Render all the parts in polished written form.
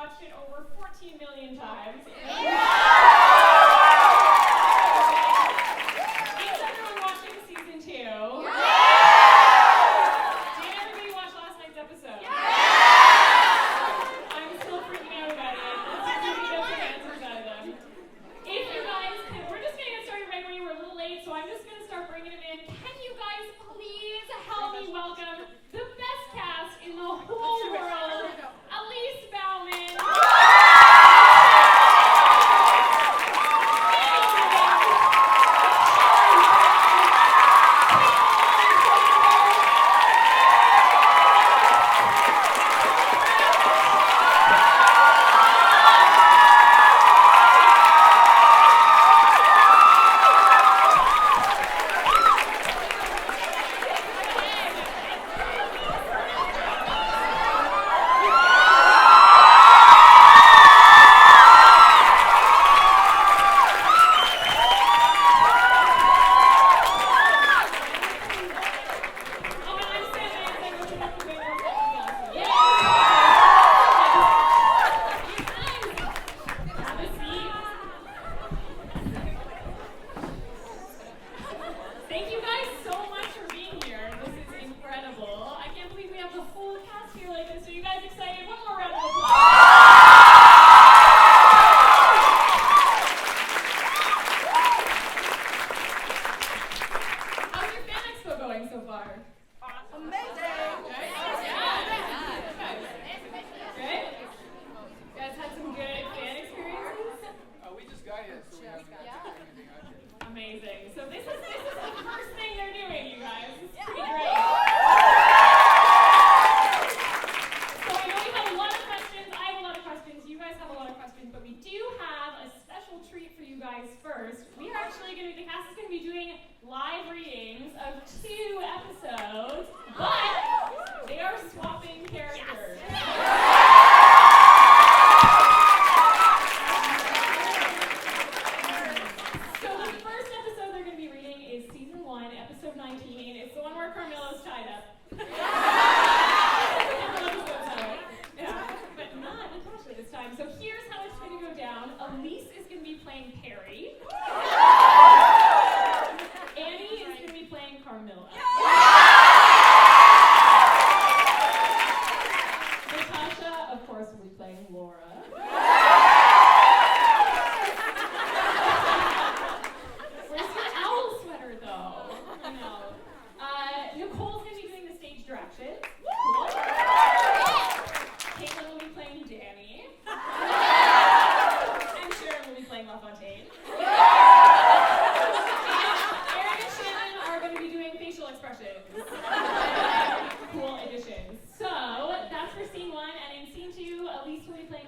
watched it over 14 million times. Is everyone watching season 2? Did everybody watch last night's episode? I'm still freaking out about it. Let's see if we get some answers out of them. If you guys can, we're just going to get started right away. We're a little late, so I'm just going to start bringing them in. Can you guys please help me welcome the best cast in the whole world, Elise Bauman.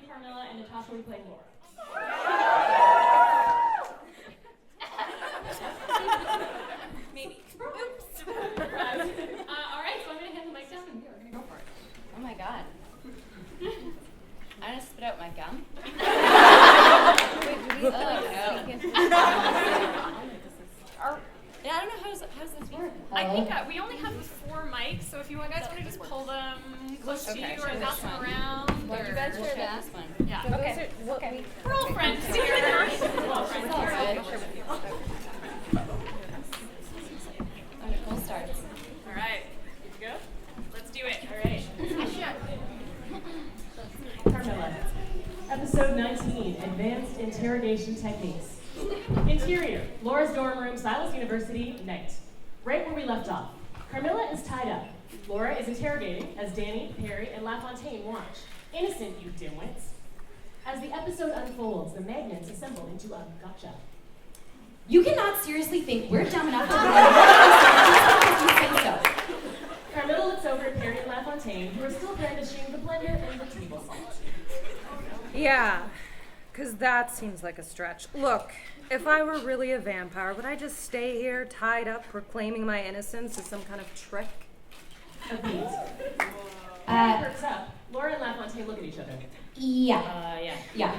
Carmilla and Natasha will be playing Laura. Maybe. Oops. All right, so I'm going to hand the mic down and we are going to go for it. Oh my god. I just spit out my gum. Yeah, I don't know how's this work. I think we only have 4 mics, so if you guys want to just pull them close to you or pass them around. Well, you guys share this one. Yeah. Okay. We're all friends here. We're all friends here. Okay, we'll start. All right. Good to go? Let's do it. All right. Carmilla. Episode 19, Advanced Interrogation Techniques. Interior, Laura's dorm room, Silas University, night. Right where we left off. Carmilla is tied up. Laura is interrogating as Danny, Perry, and LaFontaine watch. Innocent, you dimwits. As the episode unfolds, the magnets assemble into a gotcha. You cannot seriously think we're dumb enough to believe just because you say so. Carmilla looks over at Perry and LaFontaine, who are still brandishing the blender and the table salt. Yeah, because that seems like a stretch. Look, if I were really a vampire, would I just stay here tied up proclaiming my innocence as some kind of trick? Agreed. Perry perks up. Laura and LaFontaine look at each other. Yeah. Yeah.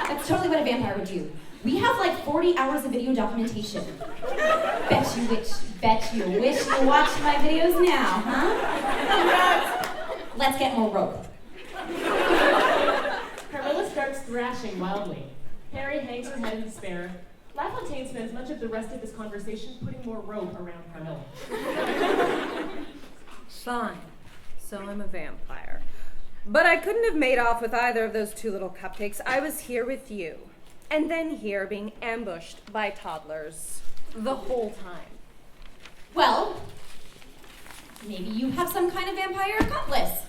That's totally what a vampire would do. We have like 40 hours of video documentation. Bet you wish you watched my videos now, huh? let's get more rope. Carmilla starts thrashing wildly. Perry hangs her head in despair. LaFontaine spends much of the rest of this conversation putting more rope around Carmilla. Fine. So I'm a vampire. But I couldn't have made off with either of those two little cupcakes. I was here with you. And then here being ambushed by toddlers the whole time. Well, maybe you have some kind of vampire accomplice.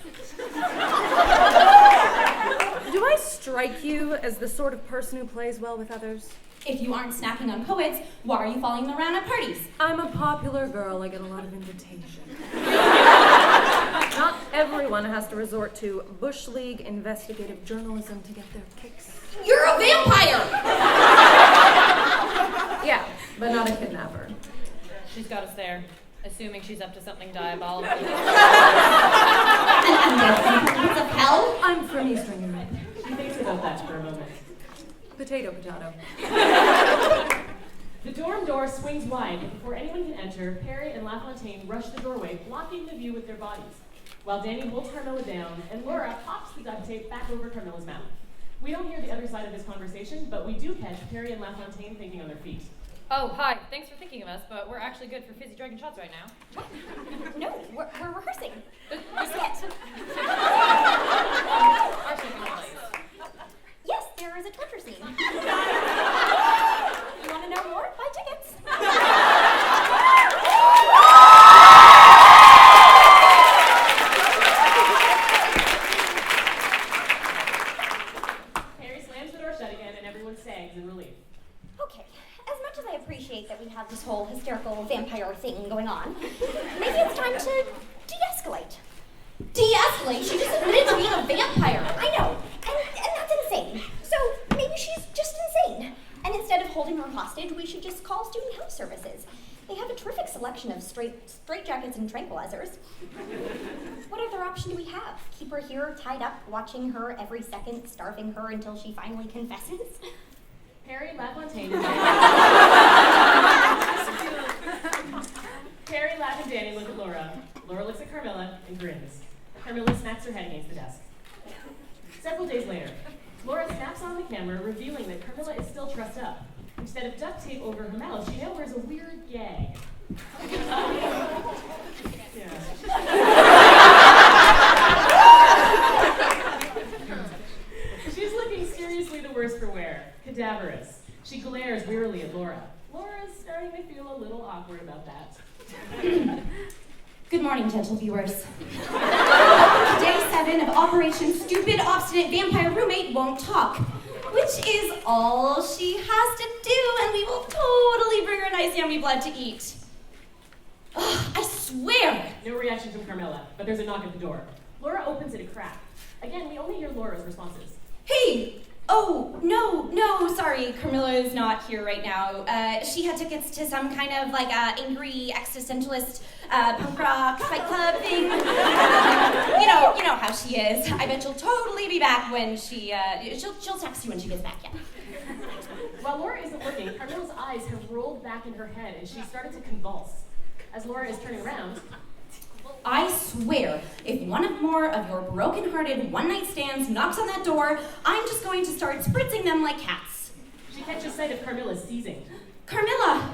Do I strike you as the sort of person who plays well with others? If you aren't snacking on co-eds, why are you following them around at parties? I'm a popular girl. I get a lot of invitations. Not everyone has to resort to Bush League investigative journalism to get their kicks. You're a vampire! Yeah, but not a kidnapper. She's got us there, assuming she's up to something diabolical. And pits of hell? I'm from Eastern Europe. She thinks about that for a moment. Potato, potato. The dorm door swings wide, but before anyone can enter, Perry and LaFontaine rush the doorway, blocking the view with their bodies, while Danny holds Carmilla down and Laura pops the duct tape back over Carmilla's mouth. We don't hear the other side of this conversation, but we do catch Perry and LaFontaine thinking on their feet. Oh, hi. Thanks for thinking of us, but we're actually good for fizzy dragon shots right now. What? No, we're rehearsing. The skit. Our taking place. Yes, there is a torture scene. You want to know more? Buy tickets. Perry slams the door shut again, and everyone sags in relief. Okay, as much as I appreciate that we have this whole hysterical vampire thing going on, maybe it's time to de-escalate. De-escalate? She just admitted to being a vampire. I know, and that's insane. So maybe she's just insane. And instead of holding her hostage, we should just call Student Health Services. They have a terrific selection of straitjackets and tranquilizers. What other option do we have? Keep her here, tied up, watching her every second, starving her until she finally confesses? Perry, LaFontaine, Perry, Laugh, and Danny look at Laura. Laura looks at Carmilla and grins. Carmilla smacks her head against the desk. Several days later, Laura snaps on the camera, revealing that Carmilla is still trussed up. Instead of duct tape over her mouth, she now wears a weird gag. She's looking seriously the worse for wear, cadaverous. She glares wearily at Laura. Laura's starting to feel a little awkward about that. Good morning, gentle viewers. Day 7 of Operation Stupid Obstinate Vampire Roommate Won't Talk, which is all she has to do, and we will totally bring her nice yummy blood to eat. Ugh, I swear! No reaction from Carmilla, but there's a knock at the door. Laura opens it a crack. Again, we only hear Laura's responses. Hey! Oh, no, sorry, Carmilla is not here right now. She had tickets to some kind of, angry existentialist punk rock fight club thing. You know how she is. I bet she'll totally be back when she'll text you when she gets back, yeah. While Laura isn't looking, Carmilla's eyes have rolled back in her head and she started to convulse. As Laura is turning around, I swear, if one more of your broken-hearted one-night stands knocks on that door, I'm just going to start spritzing them like cats. she catches sight of Carmilla seizing. Carmilla!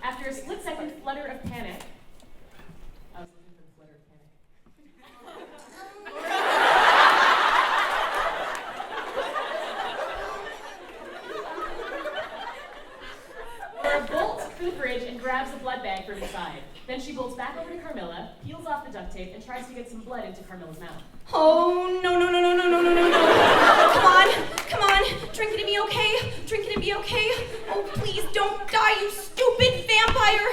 After a split-second flutter of panic, I was looking for the flutter of panic. Laura bolts through the fridge and grabs the blood bag from inside. Then she bolts back over to Carmilla, peels off the duct tape, and tries to get some blood into Carmilla's mouth. Oh, no. Come on. Drink it and be okay. Oh, please don't die, you stupid vampire.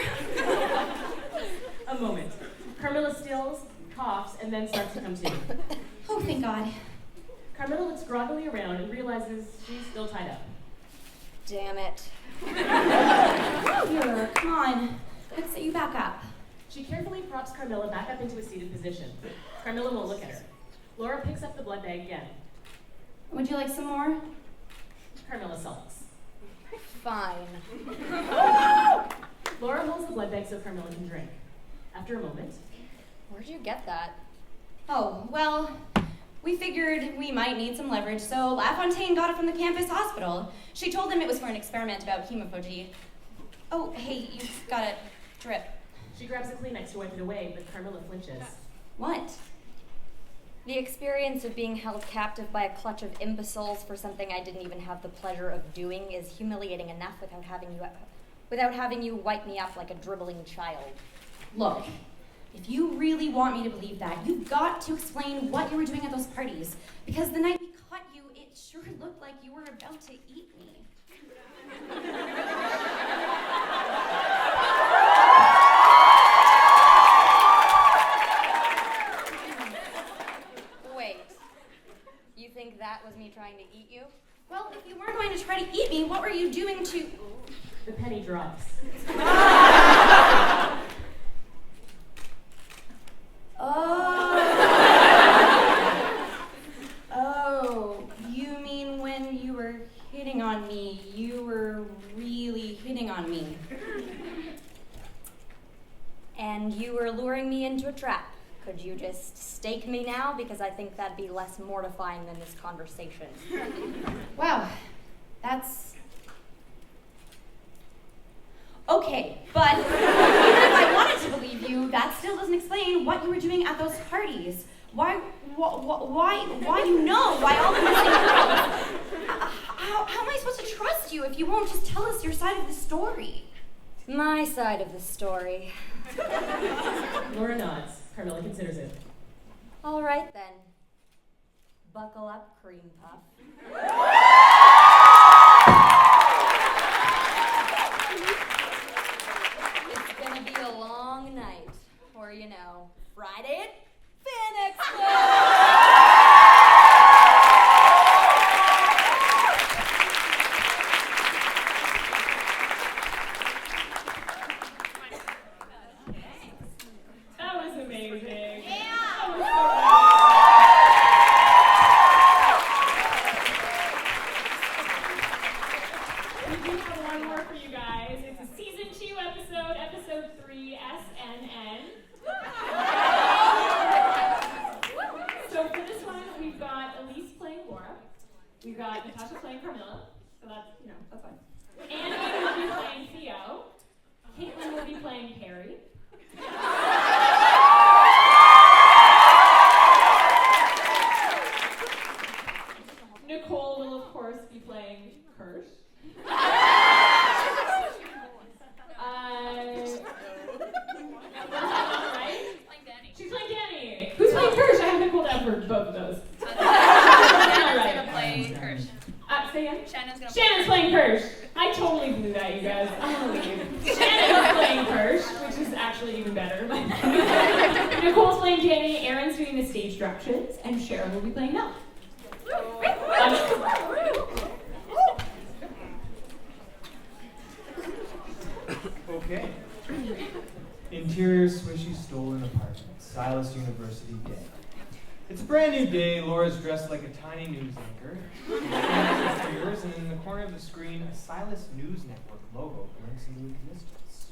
A moment. Carmilla stills, coughs, and then starts to come to. Oh, thank God. Carmilla looks groggily around and realizes she's still tied up. Damn it. Here, come on. Let's set you back up. She carefully props Carmilla back up into a seated position. Carmilla won't look at her. Laura picks up the blood bag again. Would you like some more? Carmilla sulks. Fine. Laura holds the blood bag so Carmilla can drink. After a moment, Where'd you get that? Oh, well, we figured we might need some leverage, so LaFontaine got it from the campus hospital. She told them it was for an experiment about hemophagy. Oh, hey, you've got a drip. she grabs a Kleenex to wipe it away, but Carmilla flinches. What? The experience of being held captive by a clutch of imbeciles for something I didn't even have the pleasure of doing is humiliating enough without having you wipe me up like a dribbling child. Look, if you really want me to believe that, you've got to explain what you were doing at those parties. Because the night we caught you, it sure looked like you were about to eat me. Wait, you think that was me trying to eat you? Well, if you weren't going to try to eat me, what were you doing to... The penny drops. Oh, you mean when you were hitting on me, you were really hitting on me. And you were luring me into a trap. Could you just stake me now? Because I think that'd be less mortifying than this conversation. Wow, that's... Okay, but even if I wanted to believe you, that still doesn't explain what you were doing at those parties. Why you know why all the missing girls? How am I supposed to trust you if you won't just tell us your side of the story? My side of the story. Laura nods. Carmilla considers it. All right then. Buckle up, cream puff. It's gonna be a long night, or Friday at Fan Expo! That was amazing. Yeah. That was so good. We do have one more for you guys. It's a season 2 episode, episode 3, SNN. So for this one, we've got Elise playing Laura. We've got Natasha playing Carmilla. So that's fine. Annie will be playing Theo. Caitlin will be playing Perry. Nicole will, of course, be playing Kirsch. Right? She's playing Danny. Who's playing Kirsch? I have Nicole down for both of those. Shannon's gonna play Kirsch. Say again? Shannon's playing Kirsch. I totally blew that, you guys. I'm gonna leave. Shannon's playing Kirsch, which is actually even better. Nicole's playing Danny, Aaron's doing the stage directions, and Sharon will be playing Mel. Okay. Interior swishy stolen apartment, Silas University Day. It's a brand new day. Laura's dressed like a tiny news anchor. And in the corner of the screen, a Silas News Network logo blinks into existence.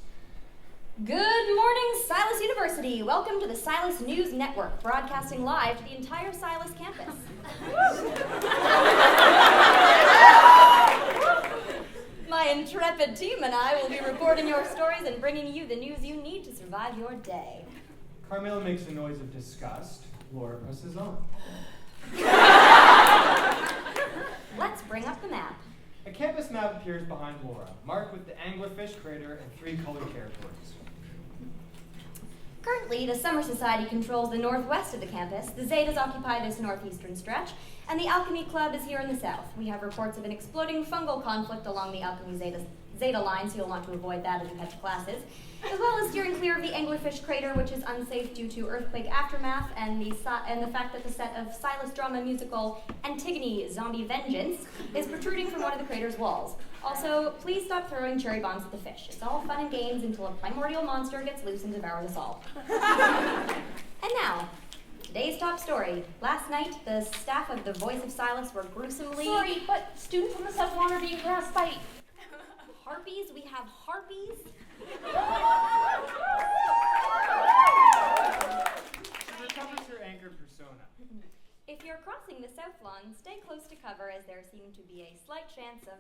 Good morning, Silas University. Welcome to the Silas News Network, broadcasting live to the entire Silas campus. My intrepid team and I will be reporting your stories and bringing you the news you need to survive your day. Carmilla makes a noise of disgust. Laura presses on. Let's bring up the map. A campus map appears behind Laura, marked with the anglerfish crater and 3 colored territories. Currently, the Summer Society controls the northwest of the campus, the Zetas occupy this northeastern stretch, and the Alchemy Club is here in the south. We have reports of an exploding fungal conflict along the Alchemy Zeta line, so you'll want to avoid that as you head to classes, as well as steering clear of the anglerfish crater, which is unsafe due to earthquake aftermath and the fact that the set of Silas drama musical Antigone Zombie Vengeance is protruding from one of the crater's walls. Also, please stop throwing cherry bombs at the fish. It's all fun and games until a primordial monster gets loose and devours us all. And now, today's top story. Last night, the staff of the Voice of Silas were gruesomely... Sorry, but students on the south lawn are being harassed by... Harpies? We have harpies? cover as there seemed to be a slight chance of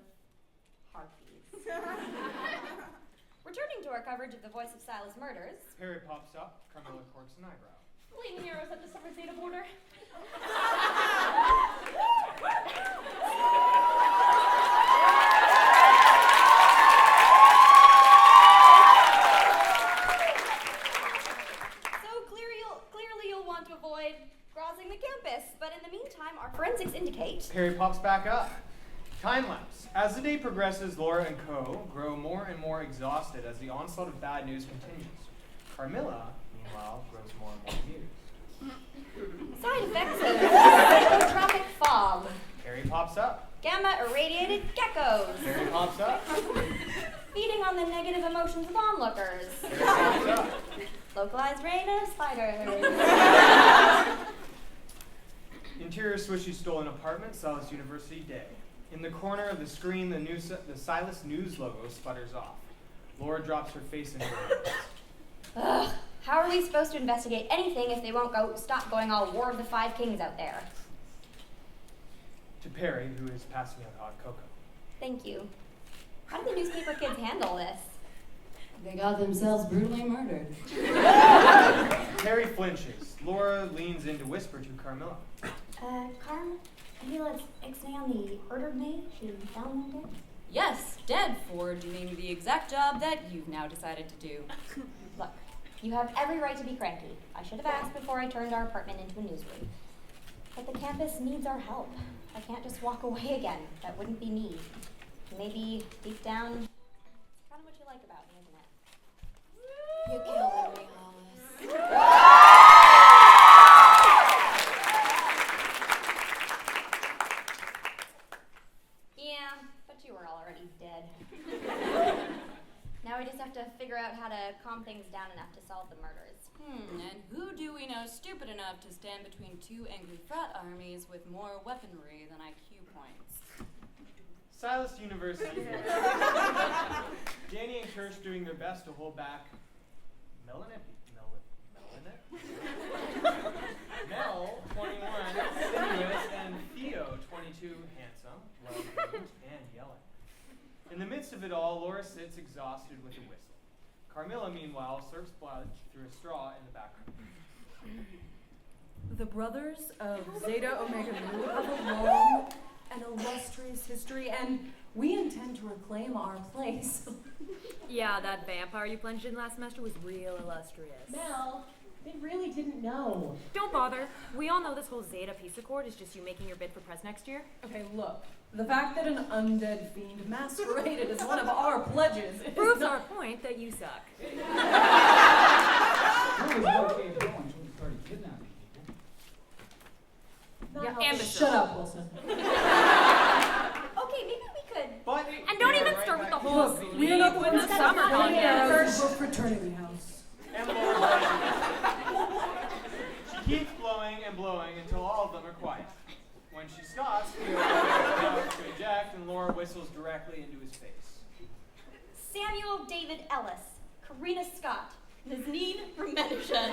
harpies. Returning to our coverage of the Voice of Silas murders. Perry pops up, Carmilla corks an eyebrow. Bleeding arrows at the summer Zeta border. Clearly you'll want to avoid crossing the campus, but in the meantime, our forensics indicate. Perry pops back up. Time lapse. As the day progresses, Laura and co. grow more and more exhausted as the onslaught of bad news continues. Carmilla, meanwhile, grows more and more amused. Side effects of psychotropic fog. Perry pops up. Gamma irradiated geckos. Perry pops up. Feeding on the negative emotions of onlookers. Perry pops up. Localized rain of spiders. Interior swishy stolen apartment, Silas University day. In the corner of the screen, the Silas News logo sputters off. Laura drops her face into her hands. Ugh, how are we supposed to investigate anything if they won't stop going all War of the Five Kings out there? To Perry, who is passing out hot cocoa. Thank you. How do the newspaper kids handle this? They got themselves brutally murdered. Perry flinches. Laura leans in to whisper to Carmilla. Carm, any let's ixnay on the murdered maid? She found one dead? Yes, dead for doing the exact job that you've now decided to do. Look, you have every right to be cranky. I should have asked before I turned our apartment into a newsroom. But the campus needs our help. I can't just walk away again. That wouldn't be me. Maybe deep down, it's kind of what you like about me, isn't it? You killed me, Hollis. Yeah, but you were already dead. Now we just have to figure out how to calm things down enough to solve the murders. And who do we know stupid enough to stand between two angry frat armies with more weaponry than IQ points? Silas University. Danny and Kirsch doing their best to hold back Mel, 21, sinuous, and Theo, 22, handsome, well-groomed, and yelling. In the midst of it all, Laura sits exhausted with a whistle. Carmilla, meanwhile, serves blood through a straw in the background. The brothers of Zeta Omega Nu have a long and illustrious history, and we intend to reclaim our place. Yeah, that vampire you plunged in last semester was real illustrious. Mel, they really didn't know. Don't bother. We all know this whole Zeta Peace Accord is just you making your bid for press next year. Okay, look. The fact that an undead fiend masqueraded as one of our pledges Proves our point that you suck. It was okay to go until we started kidnapping people. Yeah, ambitious. Shut up, Wilson. Okay, maybe we could. But And don't even start with the whole Look, we are not the ones that summer podcast. for fraternity house. And Laura she keeps blowing and blowing until all of them are quiet. When she stops, Theo goes to eject, and Laura whistles directly into his face. Samuel David Ellis, Karina Scott, Nazneen Rumedishan.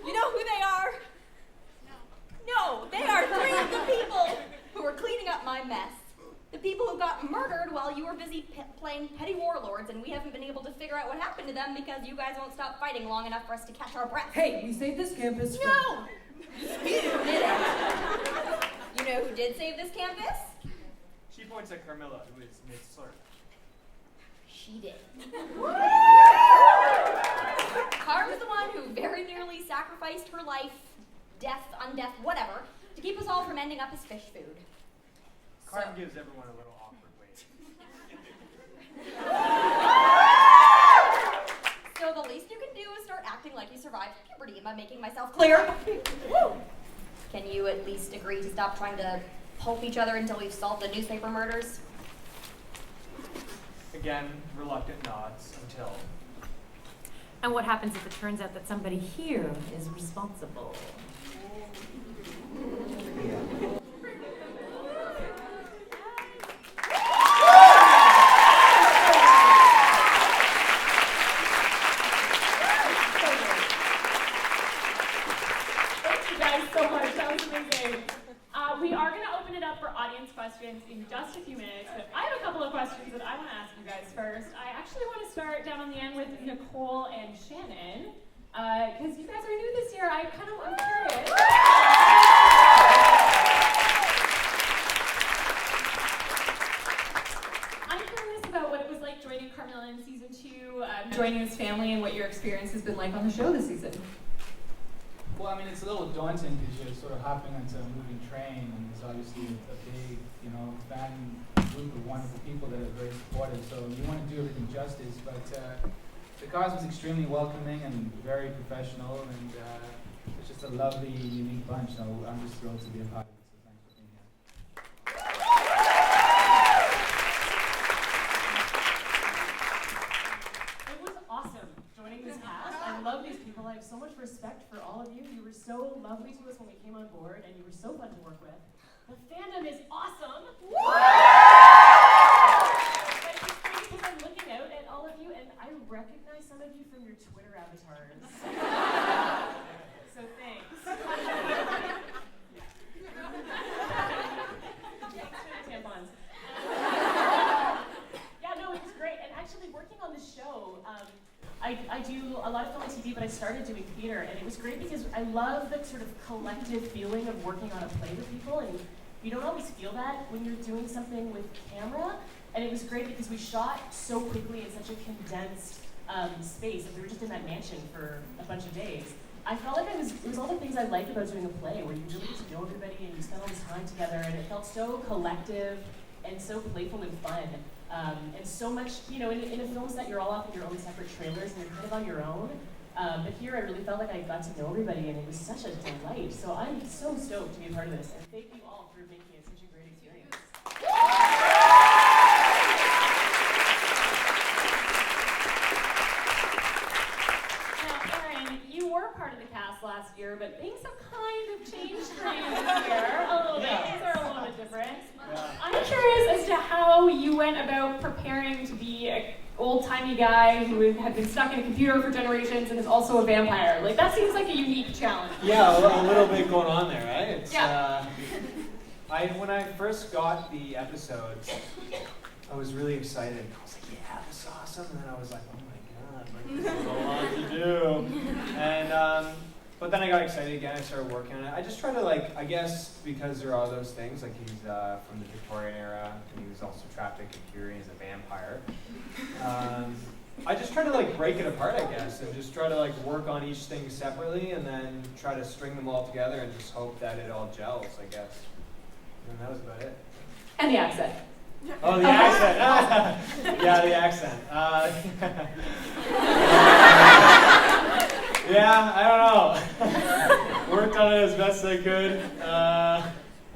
You know who they are? No, they are three of the people who were cleaning up my mess. The people who got murdered while you were busy playing petty warlords, and we haven't been able to figure out what happened to them because you guys won't stop fighting long enough for us to catch our breath. Hey, we saved this campus from... No! You did it. You know who did save this campus? She points at Carmilla, who is mid-slurp. She did. Carm is the one who very nearly sacrificed her life, death, undeath, whatever, to keep us all from ending up as fish food. Carm gives everyone a little awkward wait. So the least you can do is start acting like you survived puberty. Am I making myself clear? Can you at least agree to stop trying to pulp each other until we've solved the newspaper murders? Again, reluctant nods until... And what happens if it turns out that somebody here is responsible? Thank you guys so much. That was amazing. We are going to open open it up for audience questions in just a few minutes, but I have a couple of questions that I want to ask you guys first. I actually want to start down on the end with Nicole and Shannon, because you guys are new this year. I'm curious. I'm curious about what it was like joining Carmilla in season 2, joining this family, and what your experience has been like on the show this season. Well, I mean, it's a little daunting because you're sort of hopping onto a moving train, and there's obviously a big, fan group of wonderful people that are very supportive. So you want to do everything justice, but the cast was extremely welcoming and very professional, and it's just a lovely, unique bunch. So I'm just thrilled to be a part of it. So thanks for being here. It was awesome joining this cast. I love these people. I have so much respect for all of you. You were so lovely to us when we came on board, and you were so fun to work with. The fandom is awesome. But it's great because I'm looking out at all of you, and I recognize some of you from your Twitter avatars. So thanks. Thanks for the tampons. Yeah, no, it was great. And actually, working on the show, I do a lot of film and TV, but I started doing theater, and it was great because I love the sort of collective feeling of working on a play with people, and you don't always feel that when you're doing something with camera. And it was great because we shot so quickly in such a condensed space, and we were just in that mansion for a bunch of days. I felt like it was all the things I like about doing a play, where you really get to know everybody and you spend all this time together, and it felt so collective and so playful and fun. And so much, in a film set, you're all off in your own separate trailers and you're kind of on your own. But here I really felt like I got to know everybody, and it was such a delight. So I'm so stoked to be a part of this, and thank you all for making it such a great experience. Now, Erin, you were part of the cast last year, but things have kind of changed for you this year. A little bit. Things are a little bit different. I'm curious as to how you went about preparing to be an old-timey guy who had been stuck in a computer for generations and is also a vampire. Like, that seems like a unique challenge. Yeah, a little bit going on there, right? It's, yeah. When I first got the episode, I was really excited. I was like, yeah, this is awesome. And then I was like, oh my god, like, this is a lot to do. And, but then I got excited again, I started working on it. I just try to, I guess, because there are those things, like he's from the Victorian era, and he was also trapped in a computer, and he's a vampire. I just try to, break it apart, I guess, and just try to, work on each thing separately, and then try to string them all together and just hope that it all gels, I guess. And that was about it. And the accent. Oh, the accent. Yeah, the accent. Yeah, I don't know. Worked on it as best I could. I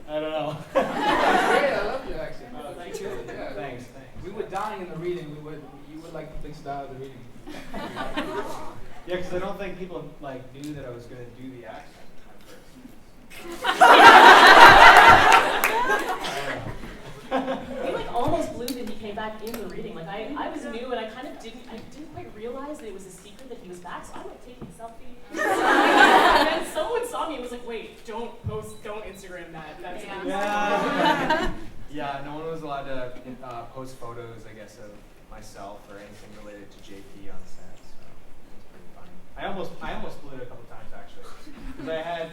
don't know. Yeah, I love your accent. Thank you. Yeah. Thanks. We were dying in the reading. You would like to fix it out of the reading. Yeah, because I don't think people knew that I was going to do the accent We almost blew that he came back in the reading. I was new, and I didn't quite realize that it was a secret that he was back, so I went taking selfies. And then someone saw me and was like, wait, don't Instagram that. That's Yeah, no one was allowed to post photos, I guess, of myself or anything related to JP on set, so it was pretty funny. I almost blew it a couple times, actually. Because I had,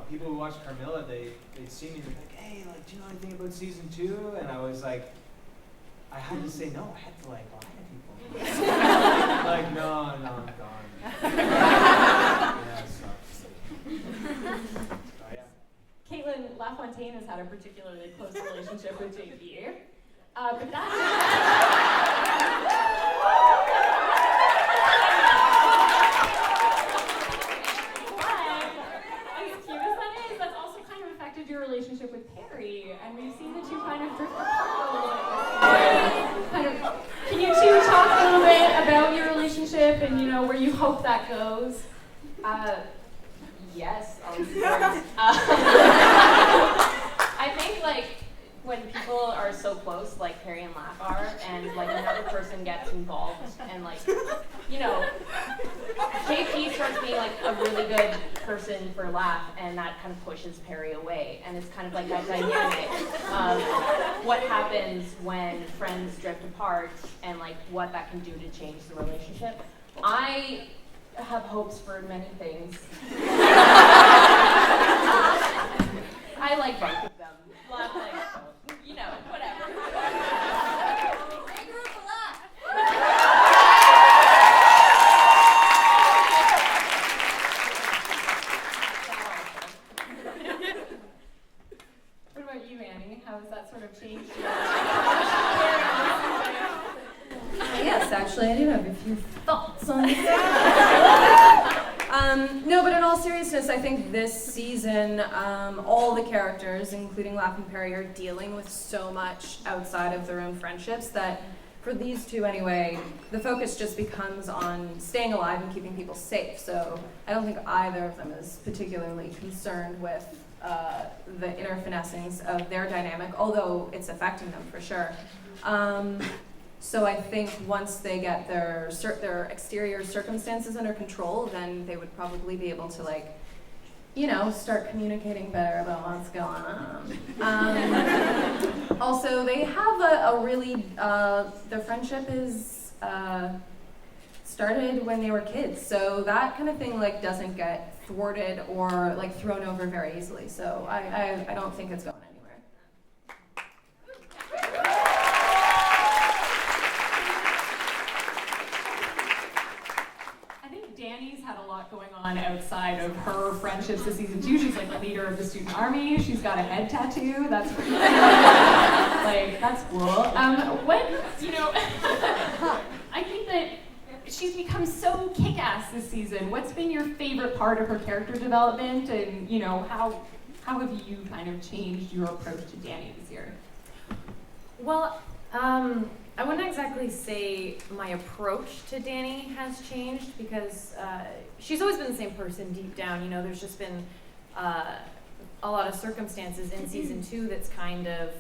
people who watch Carmilla, they'd see me and be like, hey, do you know anything about season 2? And I was like, I had to say no. I had to lie to people. No, I'm gone. Yeah, it sucks. So, yeah. Caitlin LaFontaine has had a particularly close relationship with JP. But that's also kind of affected your relationship with Perry, and we've seen the two kind of drift apart a little bit. Can you two talk a little bit about your relationship and where you hope that goes? Yes, I think when people are so close, like Perry and Laugh are, and another person gets involved, and JP starts being like a really good person for laugh, and that kind of pushes Perry away. And it's kind of like that dynamic of what happens when friends drift apart and like what that can do to change the relationship. I have hopes for many things. I like both of them. Laugh like both. You know, whatever. What about you, Annie? How has that sort of changed your Yes, actually, I do have a few thoughts on this. No, but in all seriousness, I think this season, all the characters, including Laugh and Perry, are dealing with so much outside of their own friendships that, for these two anyway, the focus just becomes on staying alive and keeping people safe. So I don't think either of them is particularly concerned with the inner finessings of their dynamic, although it's affecting them for sure. So I think once they get their exterior circumstances under control, then they would probably be able to, like, you know, start communicating better about what's going on. Also, they have a really, their friendship is started when they were kids, so that kind of thing, like, doesn't get thwarted or, like, thrown over very easily. So I don't think it's going anywhere. Danny's had a lot going on outside of her friendships this season too. She's like the leader of the student army. She's got a head tattoo. That's pretty cool. Like, that's cool. I think that she's become so kick-ass this season. What's been your favorite part of her character development, and you know, how have you kind of changed your approach to Danny this year? Well, I wouldn't exactly say my approach to Danny has changed, because she's always been the same person deep down. You know, there's just been a lot of circumstances in season 2 that's kind of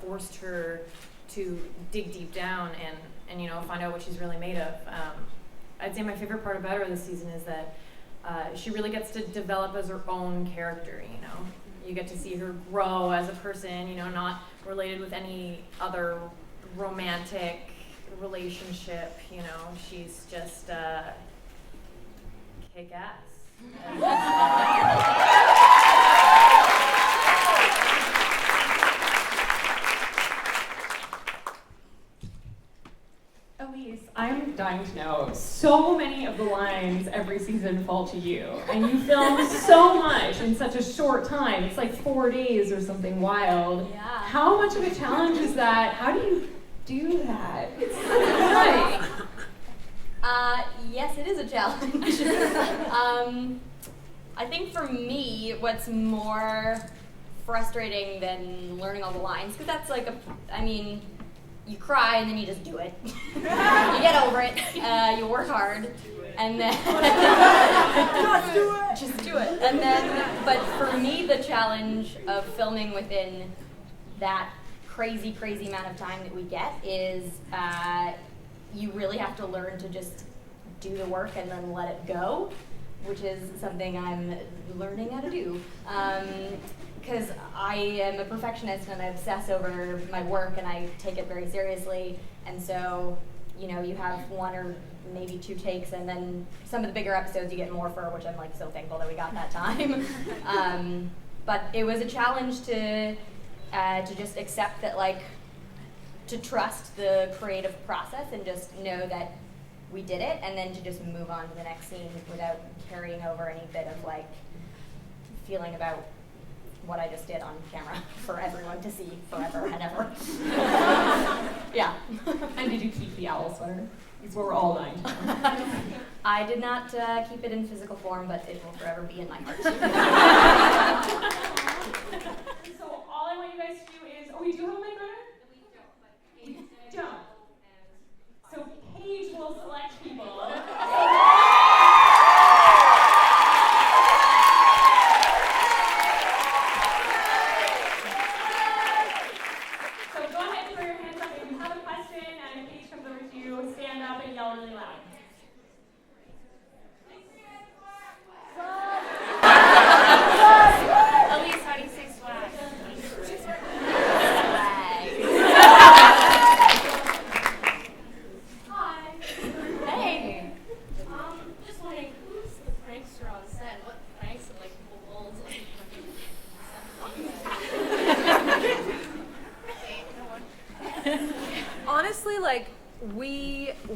forced her to dig deep down and you know, find out what she's really made of. I'd say my favorite part about her this season is that she really gets to develop as her own character. You know, you get to see her grow as a person. You know, not related with any other romantic relationship. You know, she's just kick-ass. Elise, I'm dying to know, so many of the lines every season fall to you, and you film so much in such a short time. It's like 4 days or something wild. Yeah. How much of a challenge is that? How do you do that? It's right. Yes, it is a challenge. I think for me, what's more frustrating than learning all the lines, because that's like you cry and then you just do it. You get over it. You work hard, and then just do it. And then, but for me, the challenge of filming within that crazy amount of time that we get is you really have to learn to just do the work and then let it go, which is something I'm learning how to do. Because I am a perfectionist and I obsess over my work and I take it very seriously. And so, you know, you have 1 or maybe 2 takes, and then some of the bigger episodes you get more for, which I'm like so thankful that we got that time. But it was a challenge to just accept that, like, to trust the creative process and just know that we did it, and then to just move on to the next scene without carrying over any bit of, like, feeling about what I just did on camera for everyone to see forever and ever. Yeah. And did you keep the owl sweater? Because we're all dying to know. I did not keep it in physical form, but it will forever be in my heart. So all I want you guys to do is, we do have a mic runner? We don't. So Paige will select people. So go ahead and put your hands up if you have a question, and if Paige comes over to you, stand up and yell really loud.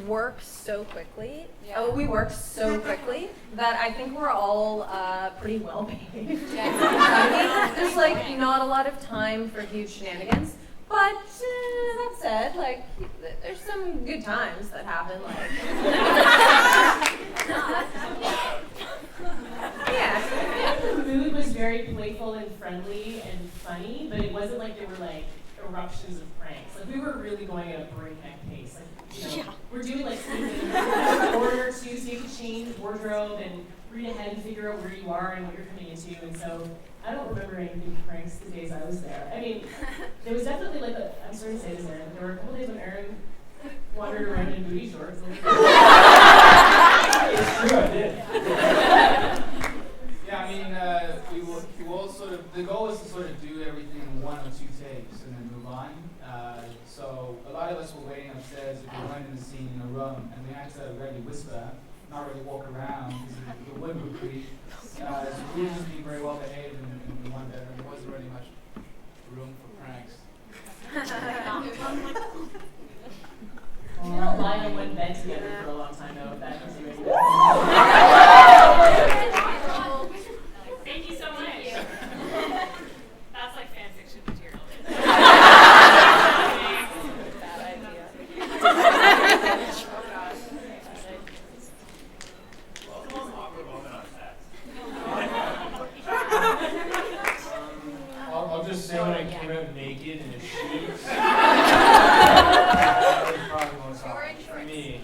work so quickly. Yeah. We work so quickly that I think we're all pretty well paid. Yeah. There's like not a lot of time for huge shenanigans. But that said, like there's some good times that happen. Like yeah. The mood was very playful and friendly and funny, but it wasn't like there were like eruptions of pranks. Like we were really going at a breakneck pace. Like, you know, we're doing like scenes in order to, so you can change wardrobe and read ahead and figure out where you are and what you're coming into. And so I don't remember any big pranks the days I was there. I mean, there was definitely like I'm sorry to say this, Erin, there were a couple days when Erin wandered around in booty shorts. It's true, I did. Yeah, I mean, we all sort of, the goal was to sort of do everything in 1 or 2 takes and then move on. So a lot of us were waiting upstairs if we weren't in the scene in a room, and we had to really whisper, not really walk around, because the wood would creep. So we were just being very well behaved in the one bedroom. There wasn't really much room for pranks. We were lying on one bed together for a long time, though, if that gives you any Thank you so much. That's like fan fiction material. Bad idea. I'll just say when I came out naked in a sheet. That was probably the most awkward for me.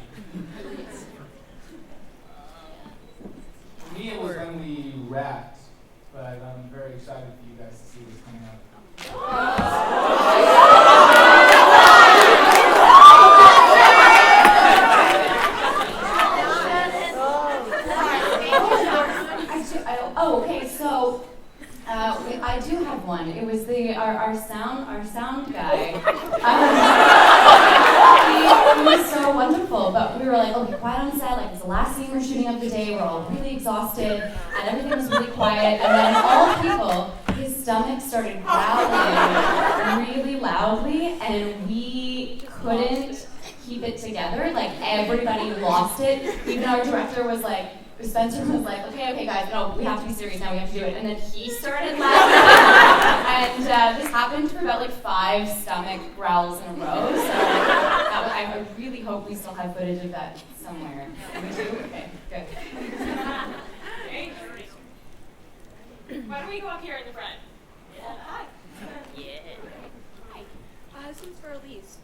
For me, it was when we wrapped, but I'm very excited for you guys to see what's coming up. Okay, so I do have one. It was our sound guy. He was so wonderful, but we were like, okay, quiet on set. Like it's the last scene we're shooting of the day. We're all really exhausted, and everything was really quiet. And then all people, his stomach started growling really loudly, and we couldn't keep it together. Like everybody lost it. Even our director was like. Spencer was like, okay, guys, no, we have to be serious now, we have to do it. And then he started laughing. And this happened for about like 5 stomach growls in a row. So I really hope we still have footage of that somewhere. We do? Okay, good. Okay. Why don't we go up here in the front? Yeah. Hi. Yeah. Hi. This one's for Elise.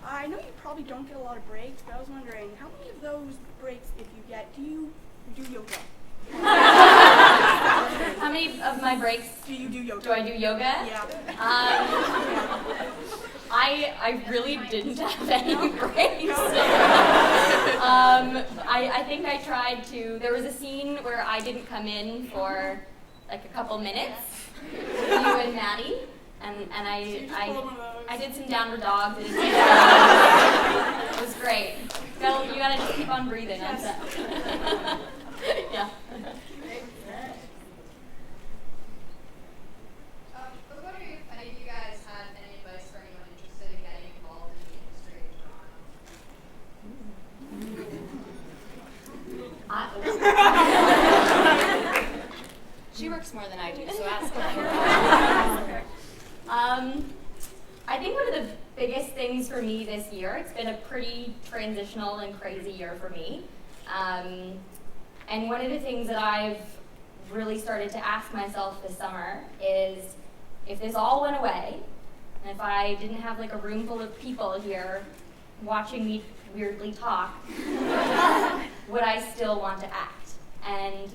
I know you probably don't get a lot of breaks, but I was wondering, how many of those breaks, if you get, do you do yoga? How many of my breaks do you do yoga? Do I do yoga? Yeah. I really didn't have any breaks. I think I tried to, there was a scene where I didn't come in for like a couple minutes, you and Maddie. And I did some downward dogs. It was great. You gotta just keep on breathing. That's it. Yeah. I was wondering if any of you guys had any advice for anyone interested in getting involved in the industry in Toronto. She works more than I do, so ask her. I think one of the biggest things for me this year, it's been a pretty transitional and crazy year for me. And one of the things that I've really started to ask myself this summer is, if this all went away, and if I didn't have like a room full of people here watching me weirdly talk, would I still want to act? And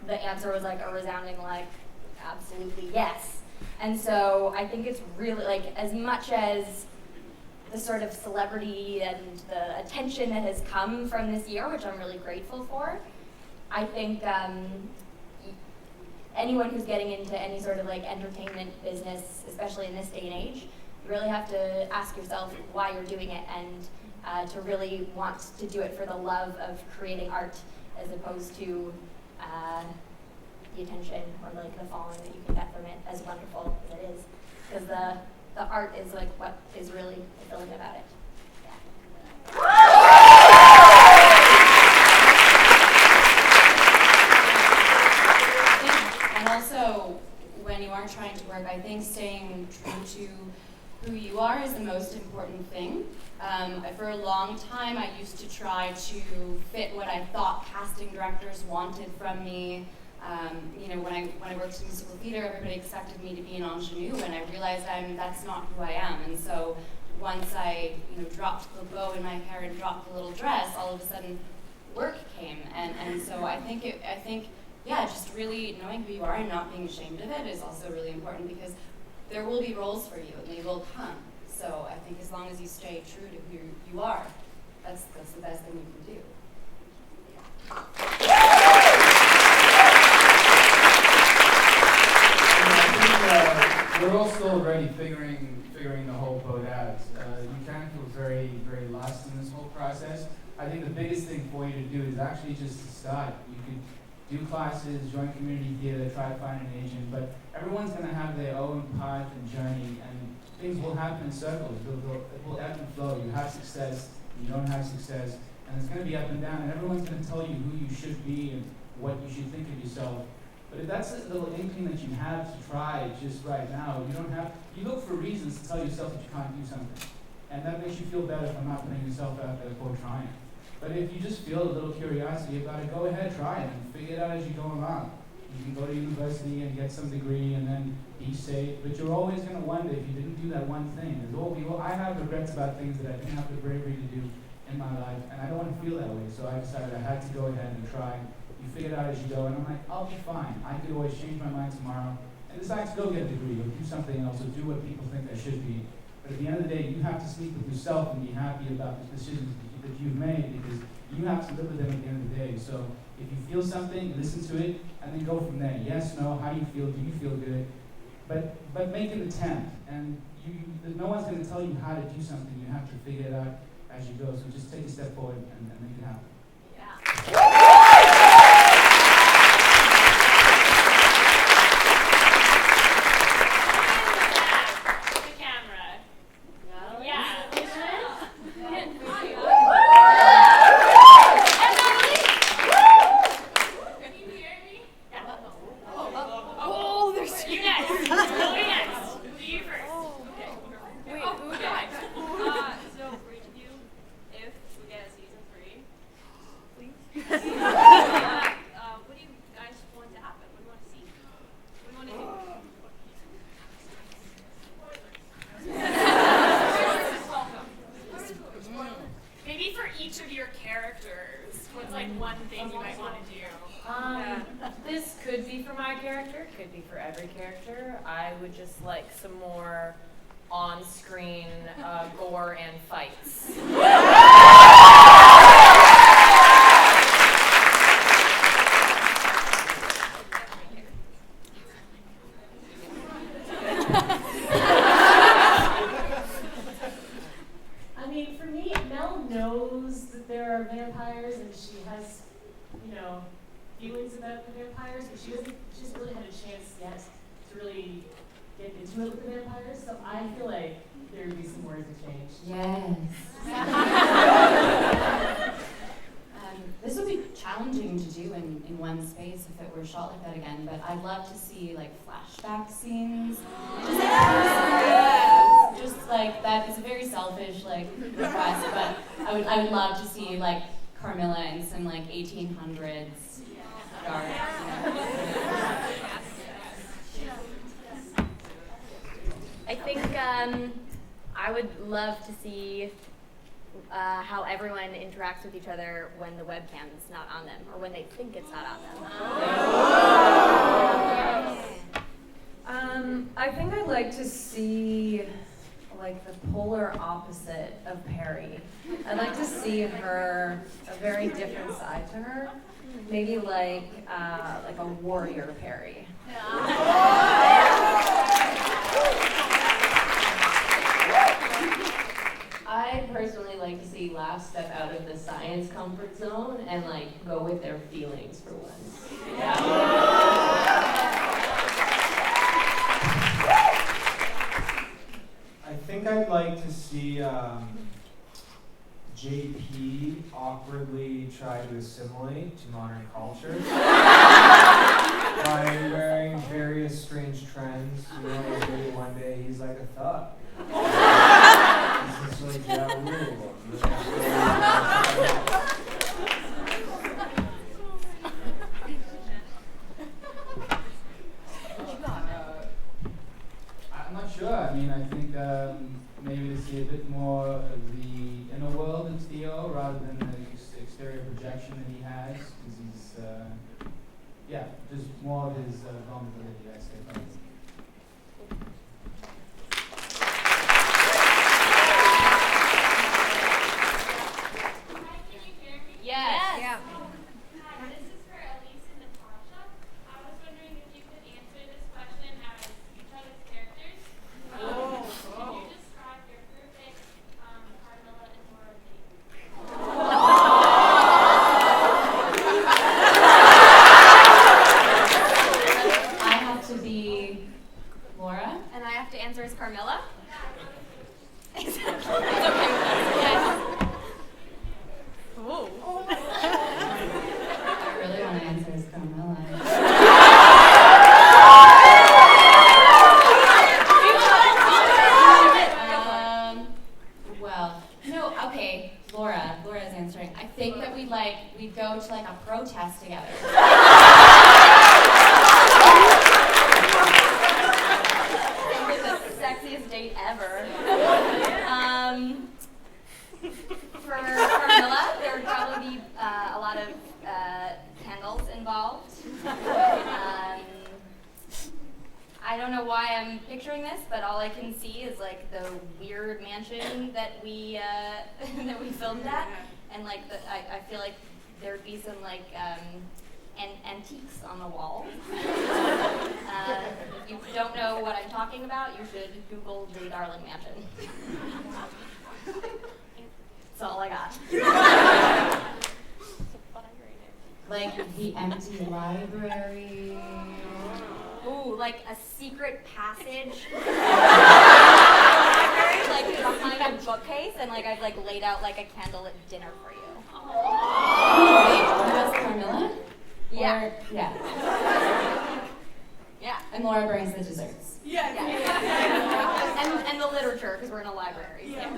the answer was like a resounding like, absolutely yes. And so I think it's really like, as much as the sort of celebrity and the attention that has come from this year, which I'm really grateful for, I think anyone who's getting into any sort of like entertainment business, especially in this day and age, you really have to ask yourself why you're doing it, and to really want to do it for the love of creating art, as opposed to the attention or like the following that you can get from it, as wonderful as it is, because the art is like what is really fulfilling about it. Yeah. I think staying true to who you are is the most important thing. For a long time, I used to try to fit what I thought casting directors wanted from me. When I worked in musical theater, everybody expected me to be an ingenue, and I realized that's not who I am. And so once I dropped the bow in my hair and dropped the little dress, all of a sudden work came. And so I think just really knowing who you are and not being ashamed of it is also really important, because there will be roles for you and they will come. So I think as long as you stay true to who you are, that's the best thing you can do. We're all still already figuring the whole boat out. You can feel very, very lost in this whole process. I think the biggest thing for you to do is actually just to start. You could do classes, join community theater, try to find an agent, but everyone's going to have their own path and journey, and things will happen in circles. It will ebb and flow. You have success, you don't have success, and it's going to be up and down, and everyone's going to tell you who you should be and what you should think of yourself. But if that's a little inkling that you have to try just right now, you look for reasons to tell yourself that you can't do something. And that makes you feel better for not putting yourself out there for trying. But if you just feel a little curiosity about it, go ahead, try it, and figure it out as you go along. You can go to university and get some degree and then be safe, but you're always going to wonder if you didn't do that one thing. I have regrets about things that I didn't have the bravery to do in my life, and I don't want to feel that way, so I decided I had to go ahead and try. You figure it out as you go, and I'm like, I'll be fine. I could always change my mind tomorrow and decide to go get a degree or do something else or do what people think I should be. But at the end of the day, you have to sleep with yourself and be happy about the decisions that you've made, because you have to live with them at the end of the day. So if you feel something, listen to it, and then go from there. Yes, no, how do you feel? Do you feel good? But make an attempt, and no one's going to tell you how to do something. You have to figure it out as you go. So just take a step forward and make it happen. This could be for my character, could be for every character. I would just like some more on-screen gore and fights. I mean, for me, Mel knows that there are vampires, and she has, feelings about the vampires, but she hasn't really had a chance yet to really get into it with the vampires, so I feel like there would be some more interchange. Yes. This would be challenging to do in one space if it were shot like that again, but I'd love to see flashback scenes. Just like that. It's a very selfish request, but I would love to see Carmilla in some 1800s dark. I think I would love to see how everyone interacts with each other when the webcam's not on them, or when they think it's not on them. I think I'd like to see the polar opposite of Perry. I'd like to see her, a very different side to her. Maybe like a warrior Perry. I personally like to see Laugh step out of the science comfort zone and go with their feelings for once. I think I'd like to see JP awkwardly try to assimilate to modern culture by wearing various strange trends, thought. This is like Ja Rule. I'm not sure. I mean, I think maybe to see a bit more of the inner world of Theo rather than the exterior projection that he has, because he's, yeah, just more of his vulnerability, I'd say. Probably. Yes. Yeah. Hi, this is for Elise and Natasha. I was wondering if you could answer this question as each other's characters. Can you describe your perfect Carmilla and Laura date? I have to be Laura. And I have to answer as Carmilla? It's okay with us. I really want to answer as Carmilla. Well, no, okay, Laura's answering. I think that we'd go to a protest together. The sexiest date ever. For Carmilla, there would probably be a lot of candles involved. I don't know why I'm picturing this, but all I can see is the weird mansion that we filmed at, and I feel like there'd be some antiques on the wall. If you don't know what I'm talking about, you should Google the Darling Mansion. That's all I got. The empty library. Ooh, a secret passage. Behind a bookcase, and I've laid out a candlelit dinner for you. Wait, that's Carmilla? Yeah. Or, yeah. Yeah. And Laura brings the desserts. Yeah. And the literature, because we're in a library. Yeah.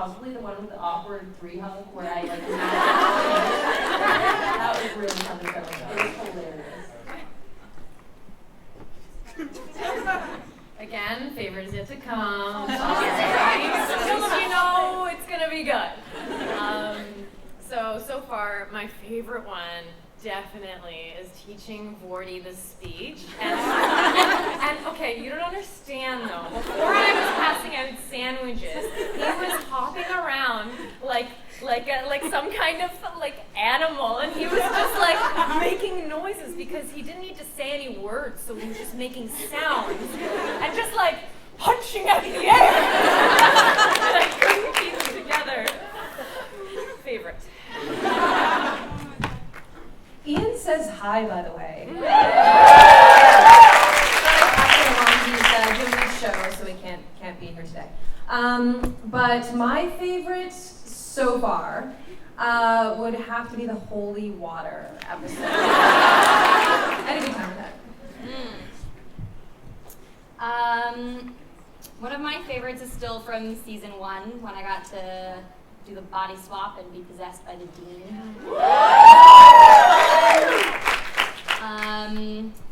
probably the one with the awkward 3 hug where I like that was really fun to film. It was hilarious. Again, favor is yet to come. Just you know, it's gonna be good. So far, my favorite one definitely is teaching Vorty the speech. And okay, you don't understand though. Before I was passing out sandwiches, he was hopping around like some kind of like animal, and he was just like making noises because he didn't need to say any words, so he was just making sounds and just like punching at the air. And I couldn't keep them together. Favorite. Ian says hi, by the way. He's doing a show, so he can't be here today. But my favorite so far would have to be the holy water episode. I had a good time with that. One of my favorites is still from season 1 when I got to do the body swap and be possessed by the dean.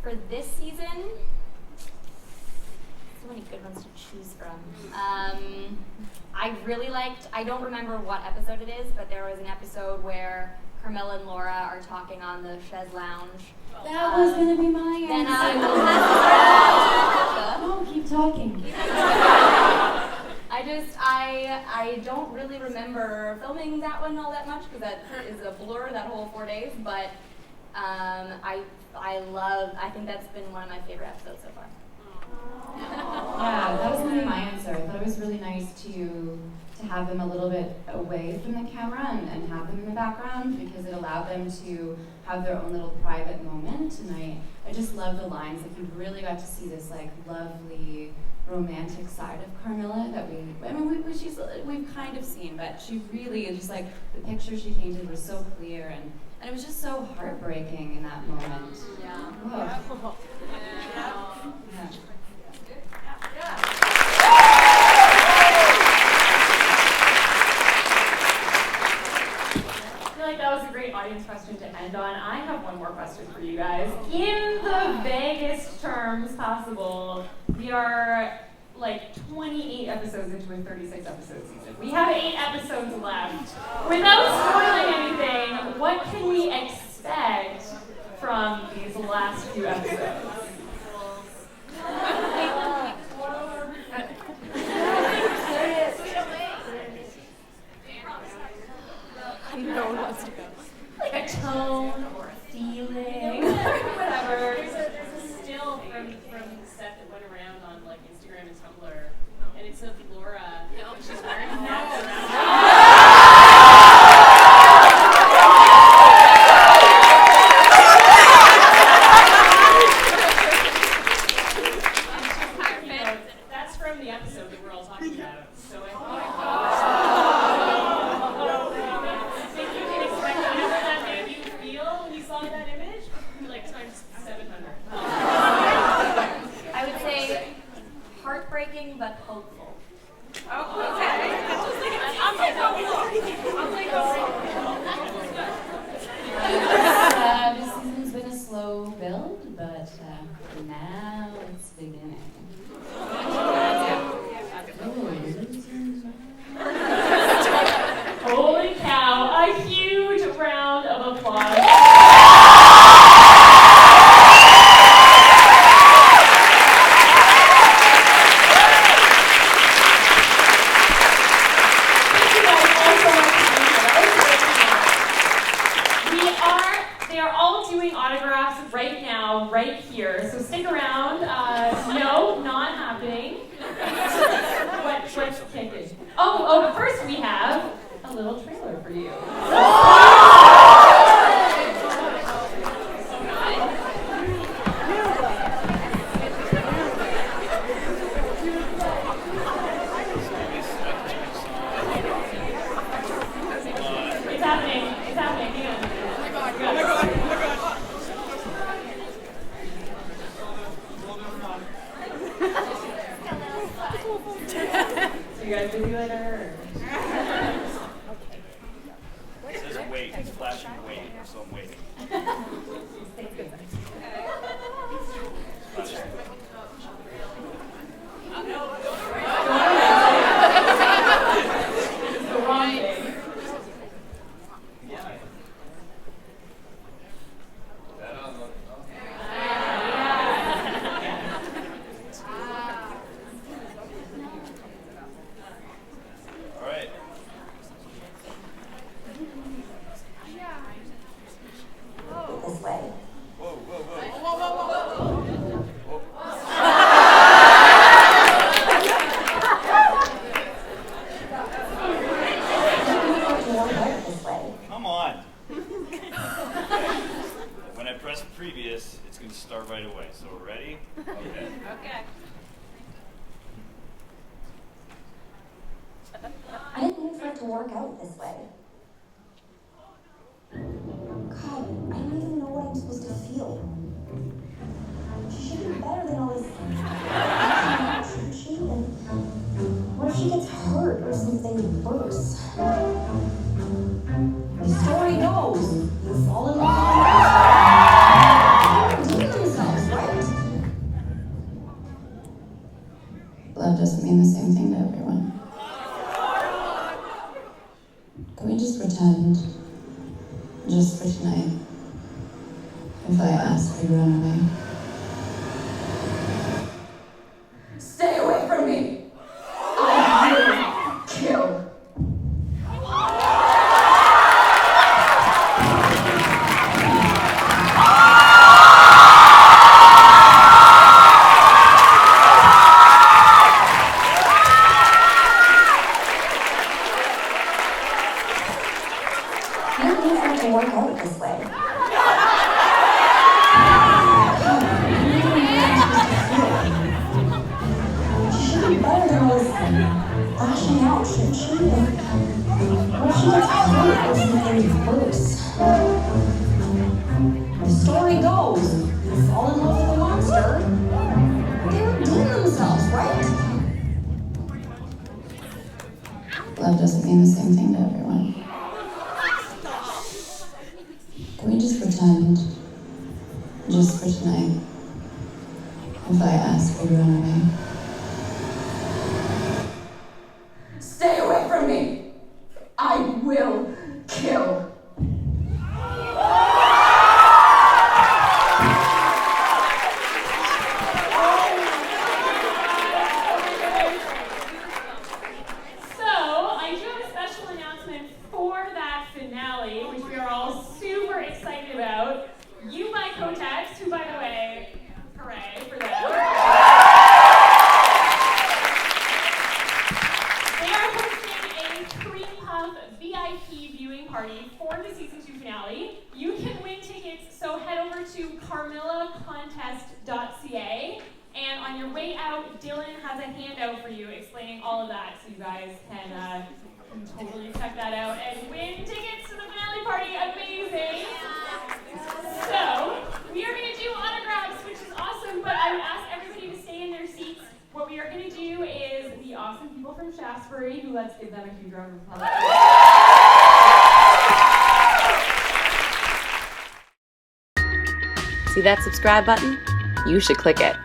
For this season, so many good ones to choose from. I really liked, I don't remember what episode it is, but there was an episode where Carmilla and Laura are talking on the chaise lounge. That was going to be my answer. No, keep talking. I don't really remember filming that one all that much because that is a blur, that whole 4 days, but I think that's been one of my favorite episodes so far. Yeah, that was going to be my answer. I thought it was really nice to have them a little bit away from the camera and have them in the background because it allowed them to have their own little private moment. And I just love the lines. Like, you really got to see this like lovely romantic side of Carmilla that we've kind of seen, but she really just like the picture she painted was so clear and it was just so heartbreaking in that moment. Yeah. Whoa. Yeah. I feel like that was a great audience question to end on. I have one more question for you guys. In the vaguest terms possible, we are like 28 episodes into a 36-episode season. We have 8 episodes left. Without spoiling anything, what can we expect from these last few episodes? No one wants to go. Like a tone or a feeling, whatever. There's a still from Seth that went around on like Instagram and Tumblr, and it's of Laura. And she's wearing hats around. That's from the episode that we're all talking about. So I think you can expect whatever that made you feel when you saw that image, like times 700. I would say heartbreaking but hopeful. This season's been a slow build, but now it's beginning. Holy cow, a huge round of applause. They are all doing autographs right now, right here. So stick around. No, not happening. What's kicking? Oh, first we have a little trailer for you. It's happening. Hang on. So you guys busy later? so I'm waiting. This way. Whoa, whoa, whoa. Whoa, whoa, whoa, whoa. Come on. When I press previous, it's going to start right away. So we're ready? Okay. Okay. I didn't mean for it to work out this way. God, I don't even know what I'm supposed to feel. She should be better than all this. Shouldn't she? And what if she gets hurt or something worse? The story goes, you fall in love with themselves, right? Love doesn't mean the same thing to everyone. Can we just pretend, just for tonight, if I asked you to run away? Stay away from me! I will kill. I didn't mean for it to work out this way. She should be better than all this lashing out, shouldn't she? What if she gets hurt or something worse? The story goes, you fall in love with a monster, they redeem themselves, right? Love doesn't mean the same thing to everyone. Can we just pretend, just for tonight, if I asked you to run away? Stay away from me! I will kill. So, I do have a special announcement for that finale, which we are all super excited about. You by Kotex, who, by the way, hooray for them. They are hosting a Cream Puff VIP viewing party for the season 2 finale. You can win tickets, so head over to carmillacontest.ca. And on your way out, Dillon has a handout for you explaining all of that, so you guys can totally check that out and win tickets to the finale party. Amazing! So, we are going to do autographs, which is awesome, but I would ask everybody to stay in their seats. What we are going to do is the awesome people from Shaftesbury, who let's give them a huge round of applause. See that subscribe button? You should click it.